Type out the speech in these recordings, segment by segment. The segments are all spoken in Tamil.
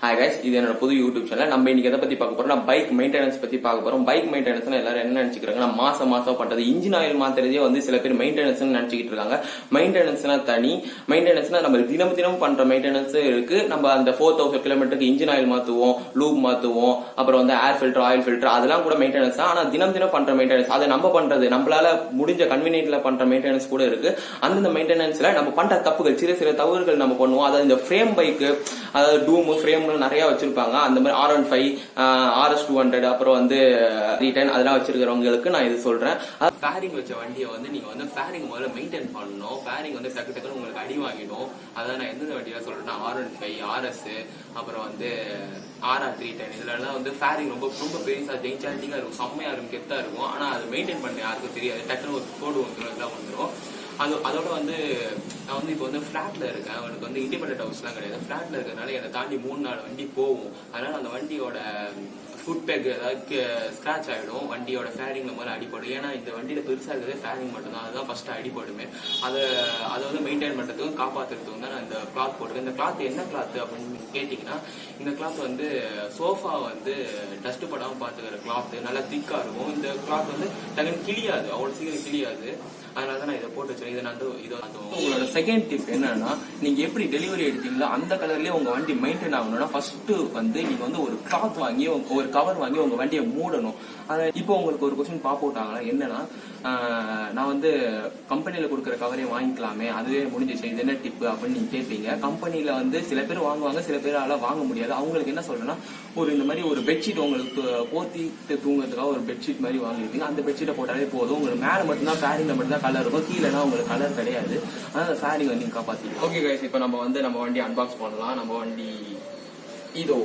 ஹாய் கைஸ், இது என்னோட புது யூடியூப் சேனல். நம்ம இன்னைக்கு எதை பத்தி பார்க்க போறோம்? பைக் மெயின்டெனன்ஸ் பத்தி பார்க்க போறோம். பைக் மெயின்டெனன்ஸ் எல்லாரும் என்ன நினைச்சுக்கிறாங்கன்னா மாசம் பண்றது இன்ஜின் ஆயில் மாத்திரதே வந்து சில பேர் மெயின்டெனன்ஸ் நினைச்சுக்கிட்டு இருக்காங்க. மெயின்டெனன்ஸ்னா தனி, மெயின்டெனன்ஸ்னா நம்ம தினம் பண்ற மெயின்டெனன்ஸ் இருக்கு. நம்ம அந்த 4000 கிலோமீட்டருக்கு இன்ஜின் ஆயில் மாத்துவோம், லூப் மாத்துவோம், அப்புறம் வந்து ஏர் ஃபில்டர், ஆயில் ஃபில்டர், அதெல்லாம் கூட மெயின்டெனன்ஸ் தான். ஆனா தினம் பண்ற மெயின்டெனன்ஸ் அதை நம்ம பண்றது, நம்மளால முடிஞ்ச கன்வீனியன்ட்ல பண்ற மெயின்டெனன்ஸ் கூட இருக்கு. அந்த மெயின்டெனன்ஸ்ல நம்ம பண்ற தப்புகள், சில தவறுகள் நம்ம பண்ணுவோம். அதாவது இந்த ஃப்ரேம் பைக், அதாவது டூம் ஃப்ரேம் நிறைய வச்சிருப்பாங்க. அந்த மாதிரி R15, RS200, அப்புறம் வந்து R10 அதெல்லாம் வச்சிருக்கிறவங்களுக்கு நான் இது சொல்றேன். ஃபேரிங் வச்ச வண்டியை வந்து நீங்க வந்து ஃபேரிங் முதல்ல மெயின்டைன் பண்ணணும். ஃபேரிங் வந்து டக்குன்னு உங்களுக்கு அடி வாங்கிடும். அதான் நான் எந்த வண்டியில சொல்றேன்னா R15, RS, அப்புறம் வந்து RR310 இதுல வந்து ஃபேரிங் ரொம்ப பெருசா ஜெயிச்சாண்டிங்கா இருக்கும், செம்மையா இருக்கும், கெத்தா இருக்கும். ஆனா அது மெயின்டைன் பண்ண யாருக்கும் தெரியாது. டக்குன்னு ஒரு கோடு வந்துடும். அதோட வந்து நான் வந்து இப்போ வந்து ஃபிளாட்ல இருக்கேன். அவனுக்கு வந்து இண்டிபெண்டன்ட் ஹவுஸ்லாம் கிடையாது. ஃபிளாட்ல இருக்கிறதுனால என்னை தாண்டி 3-4 வண்டி போகும். அதனால அந்த வண்டியோட ஃபுட் பேக் ஏதாவது ஸ்கிராச் ஆகிடும், வண்டியோட ஃபேரிங்ல மாதிரி அடிப்படும். ஏன்னா இந்த வண்டியில பெருசா இருக்கிறது ஃபேரிங் மட்டும்தான், அதுதான் ஃபர்ஸ்ட் அடிப்படுமே. அதை வந்து மெயின்டைன் பண்றதுக்கும் காப்பாத்துறதுக்கும் தான் நான் இந்த கிளாத் போட்டிருக்கேன். இந்த கிளாத் என்ன கிளாத் அப்படின்னு கேட்டீங்கன்னா, இந்த கிளாத் வந்து சோஃபா வந்து டஸ்ட் படாம பாத்துக்கிற கிளாத், நல்லா திக்கா இருக்கும். இந்த கிளாத் வந்து டக்குன்னு கிளியாது, அவ்வளவு சீக்கிரம் கிளியாது. அதனாலதான் நான் இதை போட்டு வச்சிருக்கேன். இதை நான் உங்களோட செகண்ட் டிப் என்னன்னா, நீங்க எப்படி டெலிவரி எடுத்தீங்களோ அந்த கலர்லயே உங்க வண்டி மெயின்டைன் ஆகணும்னா ஃபர்ஸ்ட் வந்து நீங்க வந்து ஒரு கிளாத் வாங்கி, ஒரு கவர் வாங்கி உங்க வண்டியை மூடணும். இப்போ உங்களுக்கு ஒரு கொஸ்டின் பாப் அவுட் ஆகலாம். என்னன்னா, நான் வந்து கம்பெனில கொடுக்குற கவரே வாங்கிக்கலாமே, அதுவே முடிஞ்சிச்சு, இது என்ன டிப் அப்படின்னு நீங்க கேட்பீங்க. கம்பெனில வந்து சில பேர் வாங்குவாங்க, சில பேரால வாங்க முடியாது. அவங்களுக்கு என்ன சொல்றேன்னா, இந்த மாதிரி ஒரு பெட்ஷீட் உங்களுக்கு போத்திட்டு தூங்குறதுக்காக ஒரு பெட்ஷீட் மாதிரி வாங்கிருக்கீங்க. அந்த பெட்ஷீட்டை போட்டாலே போதும். உங்களுக்கு மேல மட்டும்தான் ஃபேரிங்ல மட்டும்தான் கலர் இருக்கும், கீழேனா உங்களுக்கு கலர் கிடையாது. அதனால அந்த ஃபேரிங் வந்து நீங்க காப்பாத்திக்கலாம். ஓகே கைஸ், இப்போ நம்ம வண்டி அன்பாக்ஸ் பண்ணலாம். நம்ம வண்டி இதோ.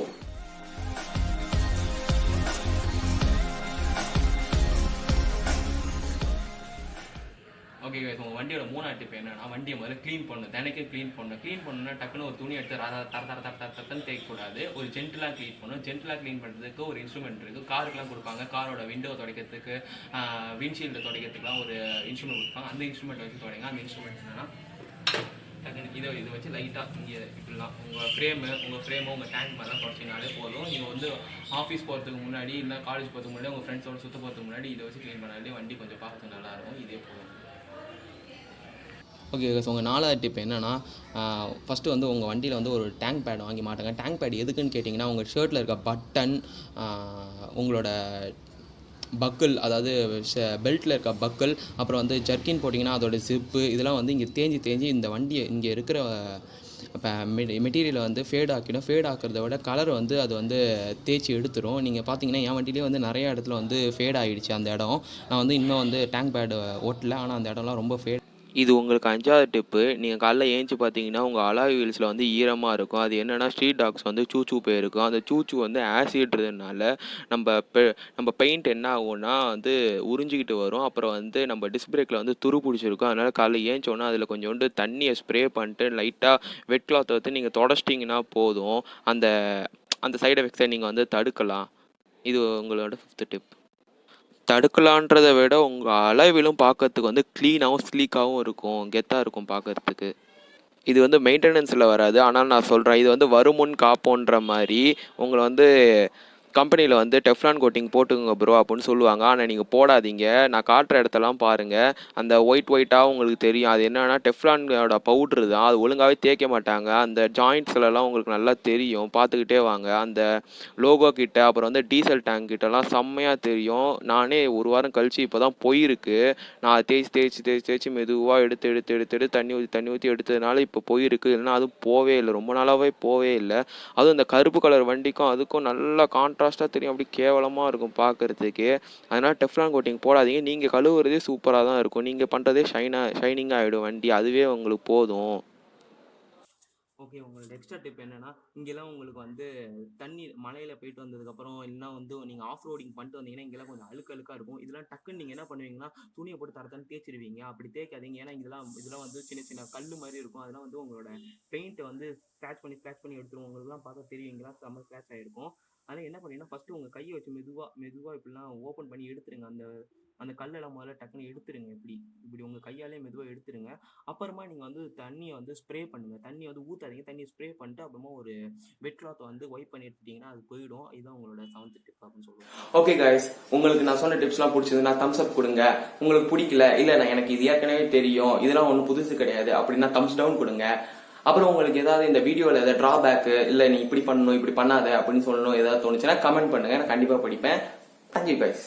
ஓகே கைஸ், உங்க வண்டியோட 3ஆவது டிப் என்னன்னா, வண்டியை முதல்ல க்ளீன் பண்ணணும். தினைக்கும் க்ளீன் பண்ணணும்னா டக்குன்னு ஒரு துணி எடுத்து தரன்னு தேய்க்கக்கூடாது. ஒரு ஜென்டலா க்ளீன் பண்ணணும். ஜென்டலா க்ளீன் பண்றதுக்கு ஒரு இன்ஸ்ட்ருமெண்ட் இருக்கு. காருக்குலாம் கொடுப்பாங்க. காரோட விண்டோ துடைக்கிறதுக்கு, விண்ட்ஷீல்டு துடைக்கிறதுக்குலாம் ஒரு இன்ஸ்ட்ருமெண்ட் கொடுப்பாங்க. அந்த இன்ஸ்ட்ருமெண்ட் வச்சு துடைங்க. அந்த இன்ஸ்ட்ருமெண்ட் என்னன்னா, இதை வச்சு லைட்டா இங்கே இப்படிலாம் உங்கள் ஃப்ரேமோ உங்கள் டேங்க் மாதிரிலாம் தொடச்சினாலே போதும். நீங்கள் வந்து ஆஃபீஸ் போகிறதுக்கு முன்னாடி, இல்லை காலேஜ் போகிறதுக்கு முன்னாடி, உங்கள் ஃப்ரெண்ட்ஸோட சுற்ற போகிறதுக்கு முன்னாடி இதை வச்சு க்ளீன் பண்ணாலே வண்டி கொஞ்சம் பார்க்கறதுக்கு நல்லாயிருக்கும். இதே போதும். ஓகே, ஸோ உங்கள் 4ஆவது டிப் என்னென்னா, ஃபஸ்ட்டு வந்து உங்கள் வண்டியில் வந்து ஒரு டேங்க் பேட் வாங்கி மாட்டுங்க. டேங்க் பேட் எதுக்குன்னு கேட்டிங்கன்னா, உங்கள் ஷர்ட்டில் இருக்க பட்டன், உங்களோட பக்கிள், அதாவது பெல்ட்டில் இருக்க பக்கிள், அப்புறம் வந்து ஜர்க்கின் போட்டிங்கன்னா அதோட ஜிப்பு, இதெல்லாம் வந்து இங்கே தேஞ்சு இந்த வண்டியை இங்கே இருக்கிற இப்போ மெட்டீரியலை வந்து ஃபேட் ஆக்கிடும். ஃபேட் ஆக்கிறத விட கலர் வந்து அது வந்து தேய்ச்சி எடுத்துரும். நீங்கள் பார்த்தீங்கன்னா என் வண்டியிலே வந்து நிறைய இடத்துல வந்து ஃபேட் ஆகிடுச்சு அந்த இடம். நான் வந்து இன்னும் வந்து டேங்க் பேடு ஓட்டல, ஆனால் அந்த இடம்லாம் ரொம்ப ஃபேட். இது உங்களுக்கு 5ஆவது டிப்பு. நீங்கள் காலைல ஏஞ்சி பார்த்தீங்கன்னா உங்கள் அலாய் வீல்ஸில் வந்து ஈரமாக இருக்கும். அது என்னென்னா, ஸ்ட்ரீட் டாக்ஸ் வந்து சூச்சு போயிருக்கும். அந்த சூச்சு வந்து ஆசிட்றதுனால நம்ம பெயிண்ட் என்ன ஆகும்னா வந்து உறிஞ்சிக்கிட்டு வரும். அப்புறம் வந்து நம்ம டிஸ்க் பிரேக்கில் வந்து துரு பிடிச்சிருக்கும். அதனால் காலைல ஏஞ்சோன்னா அதில் கொஞ்சோண்டு தண்ணியை ஸ்ப்ரே பண்ணிட்டு லைட்டாக வெட் கிளாத்தை வந்து நீங்கள் தொடச்சிட்டிங்கன்னா போதும். அந்த அந்த சைடு எஃபெக்ட்ஸை நீங்கள் வந்து தடுக்கலாம். இது உங்களோட 5th டிப். தடுக்கலான்றதை விட உங்கள் அளவிலும் பார்க்கறதுக்கு வந்து க்ளீனாகவும் ஸ்லீக்காகவும் இருக்கும், கெத்தாக இருக்கும் பார்க்கறதுக்கு. இது வந்து மெயின்டெனன்ஸில் வராது, ஆனால் நான் சொல்கிறேன், இது வந்து வருமுன் காப்போன்ற மாதிரி. உங்களை வந்து கம்பெனியில் வந்து டெஃப்லான் கோட்டிங் போட்டுங்க ப்ரோ அப்படின்னு சொல்லுவாங்க. ஆனால் நீங்கள் போடாதீங்க. நான் காட்டுற இடத்தெல்லாம் பாருங்கள், அந்த ஒயிட்டாக உங்களுக்கு தெரியும். அது என்னென்னா டெஃப்லானோட பவுட்ரு தான். அது ஒழுங்காகவே தேய்க்க மாட்டாங்க. அந்த ஜாயிண்ட்ஸ்லலாம் உங்களுக்கு நல்லா தெரியும், பார்த்துக்கிட்டே வாங்க. அந்த லோகோ கிட்ட, அப்புறம் வந்து டீசல் டேங்க் கிட்டலாம் செம்மையாக தெரியும். நானே ஒரு வாரம் கழித்து இப்போ தான் போயிருக்கு. நான் தேய்ச்சி மெதுவாக எடுத்து தண்ணி ஊற்றி எடுத்ததுனால இப்போ போயிருக்கு. இல்லைன்னா அதுவும் போவே இல்லை, ரொம்ப நாளாகவே போவே இல்லை. அதுவும் இந்த கருப்பு கலர் வண்டிக்கும் அதுக்கும் நல்லா கான்ட்ராஸ்ட்டாக தெரியும், அப்படி கேவலமாக இருக்கும் பார்க்குறதுக்கு. அதனால் டெஃப்லான் கோட்டிங் போடாதீங்க. நீங்கள் கழுவுறதே சூப்பராக தான் இருக்கும். நீங்கள் பண்ணுறதே ஷைனிங்காக ஆகிடும் வண்டி, அதுவே உங்களுக்கு போதும். ஓகே, உங்களோட எக்ஸ்ட்ரா டிப் என்னன்னா, இங்கெல்லாம் உங்களுக்கு வந்து தண்ணி மலையில் போயிட்டு வந்ததுக்கப்புறம், இல்லைனா வந்து நீங்கள் ஆஃப் ரோடிங் பண்ணிட்டு வந்தீங்கன்னா இங்கெல்லாம் கொஞ்சம் அழுக்காக இருக்கும். இதெல்லாம் டக்குன்னு நீங்கள் என்ன பண்ணுவீங்கன்னா, துணியை போட்டு தரத்தான்னு தேய்ச்சிடுவீங்க. அப்படி தேய்க்காதீங்க. ஏன்னா இதெல்லாம் வந்து சின்ன சின்ன கல் மாதிரி இருக்கும். அதெல்லாம் வந்து உங்களோட பெயிண்ட்டை வந்து ஸ்க்ராட்ச் பண்ணி எடுத்துரும். உங்களுக்குலாம் பார்த்தா தெரியுங்களா செம்ம ஸ்க்ராட்ச் ஆகிருக்கும். அதனால் என்ன பண்ணீங்கன்னா ஃபஸ்ட்டு உங்கள் கையை வச்சு மெதுவாக இப்படிலாம் ஓப்பன் பண்ணி எடுத்துருங்க. அந்த அந்த கல்லெல்லாம் முதல்ல டக்குன்னு எடுத்துருங்க. இப்படி உங்கள் கையாலே மெதுவாக எடுத்துருங்க. அப்புறமா நீங்கள் வந்து தண்ணியை வந்து ஸ்ப்ரே பண்ணுங்கள். தண்ணி வந்து ஊற்றாதீங்க. தண்ணியை ஸ்ப்ரே பண்ணிட்டு அப்புறமா ஒரு வெட் கிளாத் வந்து ஒயிட் பண்ணி எடுத்துட்டீங்கன்னா அது போயிடும். இதுதான் உங்களோட 7th டிப் அப்படின்னு சொல்லுவேன். ஓகே கைஸ், உங்களுக்கு நான் சொன்ன டிப்ஸ்லாம் பிடிச்சதுன்னா தம்ஸ் அப் கொடுங்க. உங்களுக்கு பிடிக்கல இல்லை நான் எனக்கு இது ஏற்கனவே தெரியும் இதெல்லாம் ஒன்றும் புதுசு கிடையாது அப்படின்னா தம்ஸ் டவுன் கொடுங்க. அப்புறம் உங்களுக்கு ஏதாவது இந்த வீடியோவில் ஏதாவது டிராபேக் இல்லை நீ இப்படி பண்ணணும் இப்படி பண்ணாத அப்படின்னு சொல்லணும் ஏதாவது தோணுச்சுன்னா கமெண்ட் பண்ணுங்க. நான் கண்டிப்பாக படிப்பேன். Thank you guys.